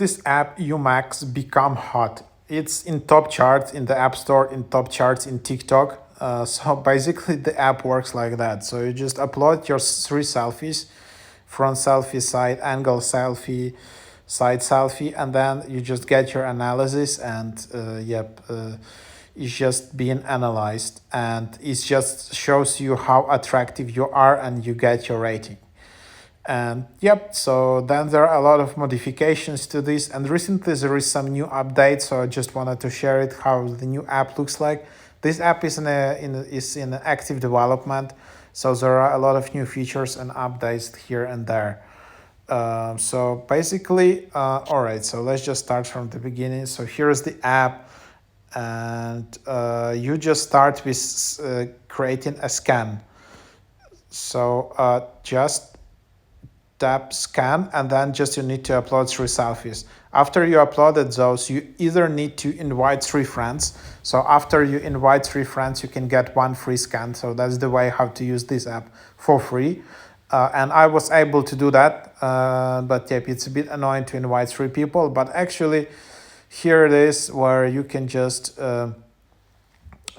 this app UMAX become hot. It's in top charts in the App Store, in top charts in TikTok. So basically, the app works like that. So you just upload your three selfies: front selfie, side angle selfie, side selfie, and then you just get your analysis, and it's just being analyzed, and it just shows you how attractive you are, and you get your rating. And yep, so then there are a lot of modifications to this, and recently there is some new update, so I just wanted to share it how the new app looks like. This app is in active development, so there are a lot of new features and updates here and there. So basically, all right, so let's just start from the beginning. So here's the app, and you just start with creating a scan. So just tap scan, and then just you need to upload three selfies. After you uploaded those, you either need to invite three friends. So after you invite three friends, you can get one free scan. So that's the way how to use this app for free. And I was able to do that, but yep, it's a bit annoying to invite three people. But actually, here it is where you can just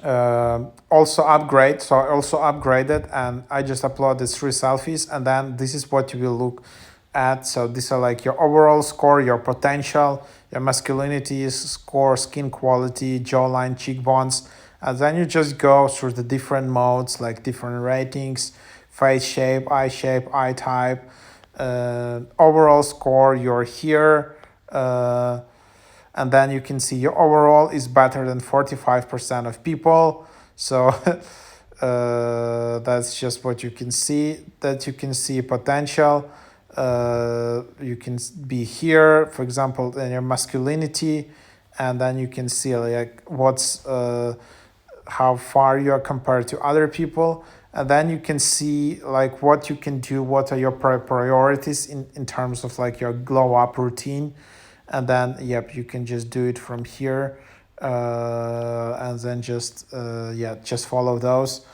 also upgrade. So I also upgraded, and I just uploaded three selfies, and then this is what you will look at. So these are like your overall score, your potential, your masculinity score, skin quality, jawline, cheekbones, and then you just go through the different modes, like different ratings: face shape, eye type, overall score, your hair, and then you can see your overall is better than 45% of people. So that's just what you can see, that you can see potential. You can be here, for example, in your masculinity, and then you can see like what's how far you are compared to other people. And then you can see like what you can do, what are your priorities in terms of like your glow up routine. And then yep, you can just do it from here, and then just just follow those.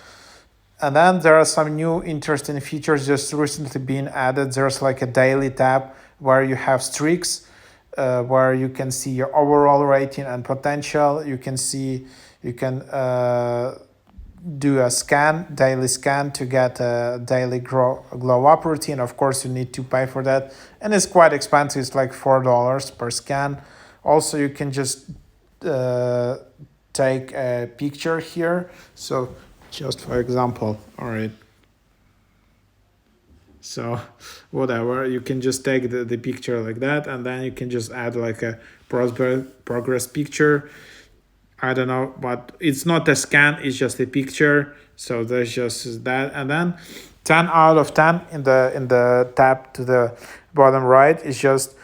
And then there are some new interesting features just recently being added. There's like a daily tab where you have streaks, where you can see your overall rating and potential. You can do a daily scan to get a daily glow up routine. Of course, you need to pay for that, and it's quite expensive. It's like $4 per scan. Also, you can just take a picture here. So just for example, all right, so whatever, you can just take the picture like that, and then you can just add like a progress picture. I don't know, but it's not a scan, it's just a picture. So there's just that. And then 10 out of 10 in the tab to the bottom right is just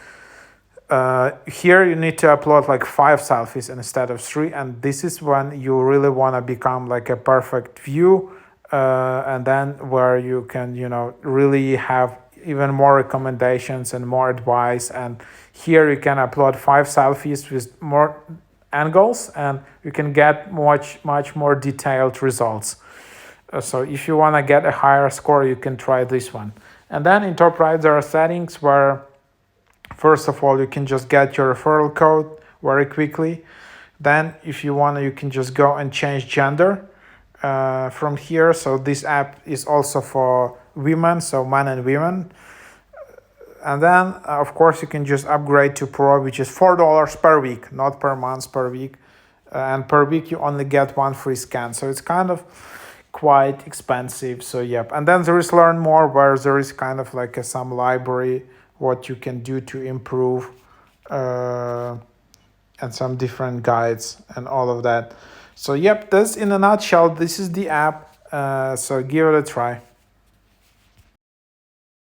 here you need to upload like 5 selfies instead of 3, and this is when you really want to become like a perfect view, and then where you can really have even more recommendations and more advice. And here you can upload 5 selfies with more angles, and you can get much more detailed results. So if you want to get a higher score, you can try this one. And then in top right, there are settings where first of all you can just get your referral code very quickly. Then if you want, you can just go and change gender from here. So this app is also for women, so men and women. And then, of course, you can just upgrade to Pro, which is $4 per week, not per month, per week. And per week, you only get 1 free scan. So it's kind of quite expensive. So, yep. And then there is Learn More, where there is kind of like some library, what you can do to improve, and some different guides and all of that. So, yep, this in a nutshell, this is the app. So give it a try.